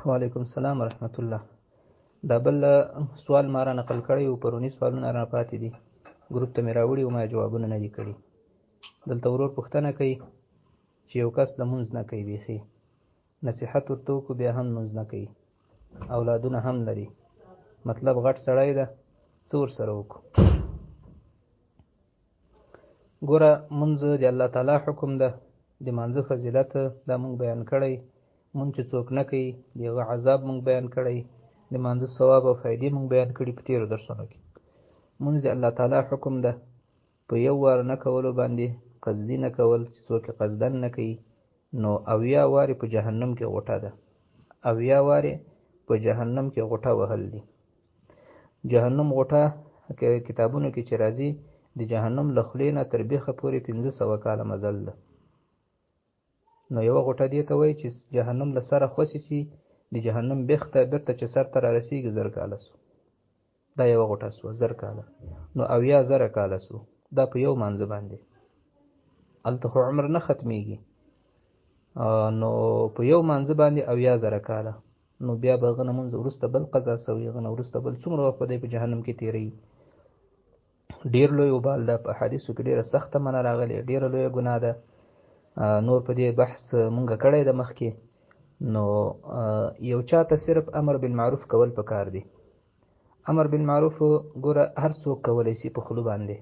وعلیکم السلام ورحمت الله. دا بل سوال ما را نقل کړی و، پرونی سوالونه را پاتې دي، ګروپ ته مې راوړي و، ما جوابونه نه دي کړي. دلته ورور پوښتنه کوي چې یو کس لمونځ نه کوي، بیخي نصیحت ورته وکړو بیا هم لمونځ نه کوي، اولادونه هم لري، مطلب غټ سړی ده، څه ورسره وکړو؟ ګوره، مونځ د الله تعالی حکم ده، د مانځه فضیلت دا مونږ بیان کړی. مونږ چې څوک نه کوي د هغه عذاب مونږ بیان کړی، د مانځه ثواب او فایدې مونږ بیان کړي په تېرو درسونو کې. مونځ د الله تعالی حکم ده، په یو وار نه کولو باندې قصدي نه کول، چې څوک یې قصدن نه کوي نو 80 وارې په جهنم کې غوټه ده، 80 وارې په جهنم کې غوټه وهل دي. جهنم غوټه کتابونو کې چې راځي، د جهنم له خولې نه تر بیخه پورې 500 کاله مزل ده. نو یوه غوټه دې ته وایي چې جهنم له سره خوسې سي، د جهنم بیخ ته بیرته چې سر ته را رسېږي 1000 کاله سو، دا یوه غوټه سوه 1000 کاله، نو 80,000 کاله سو، دا په یو مانځه باندې. هلته خو عمر نه ختمیږي، نو په یو مانځه باندې 80,000 کاله، نو بیا به هغه نه مونځ وروسته بل قضا سوي، هغه نه وروسته بل څومره وخت به دی په جهنم کې تېروي. ډېر لوی وبال ده، په حدیثو کې ډېره سخته منع راغلې، ډېره لویه ګناه ده. نور په دې بحث مونږ کړی ده مخکې. نو یو چاته صرف امر بالمعروف کول پکار دی. امر بالمعروف ګوره هر څوک کولی شي په خولو باندې.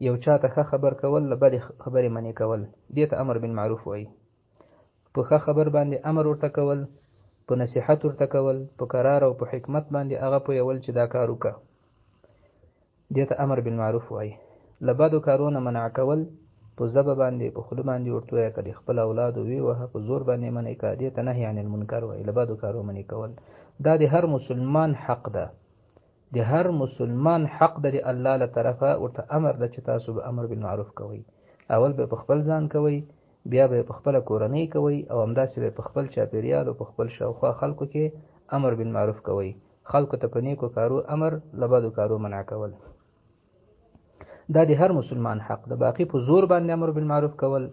یو چاته ښه خبر کول، له بدې خبرې منې کول، دې ته امر بالمعروف وایي. په ښه خبر باندې امر ورته کول، په نصیحت ورته کول، په قرار او په حکمت باندې هغه پوهول چې دا کار وکړه، دې ته امر بالمعروف وایي. له بدو کارونه منع کول، په ژبه باندې په خوله باندې ورته وایه، که د خپل اولادو ووهه، په زور باندې منع کړه، دې ته نهي عن المنکر وایي. له بدو کارو منع کول دا د هر مسلمان حق ده، د هر مسلمان حق ده، د الله له طرفه ورته امر ده چې تاسو به امر بالمعروف کوئ. اول به په خپل ځان کوئ، بیا به په خپله کورنۍ کوئ، او همداسې به په خپل چاپېریال او په خپل شاوخوا خلکو کې امر بالمعروف کوئ. خلکو ته په نیکو کارو امر، له بدو کارو منع کول، دا د هر مسلمان حق ده. باقي په زور باندې امر بالمعروف کول،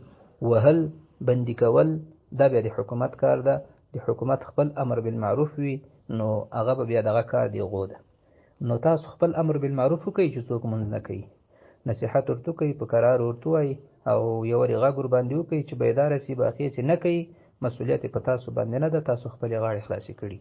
وهل، بندي کول، دا بیا د حکومت کار ده. د حکومت خپل امر بالمعروف وي، نو هغه به بیا دغه کار دی غو ده. نو تاسو خپل امر بالمعروف وکئ، چې څوک مونځ نه کوي نصیحت ورته وکئ، په قرار ورته وایي، او یو وارې غږ ورباندې وکئ چې بیداره سي. باقي چې نه کوي مسؤلیت یې په تاسو باندې نه ده، تاسو خپلې غاړې خلاصې کړي.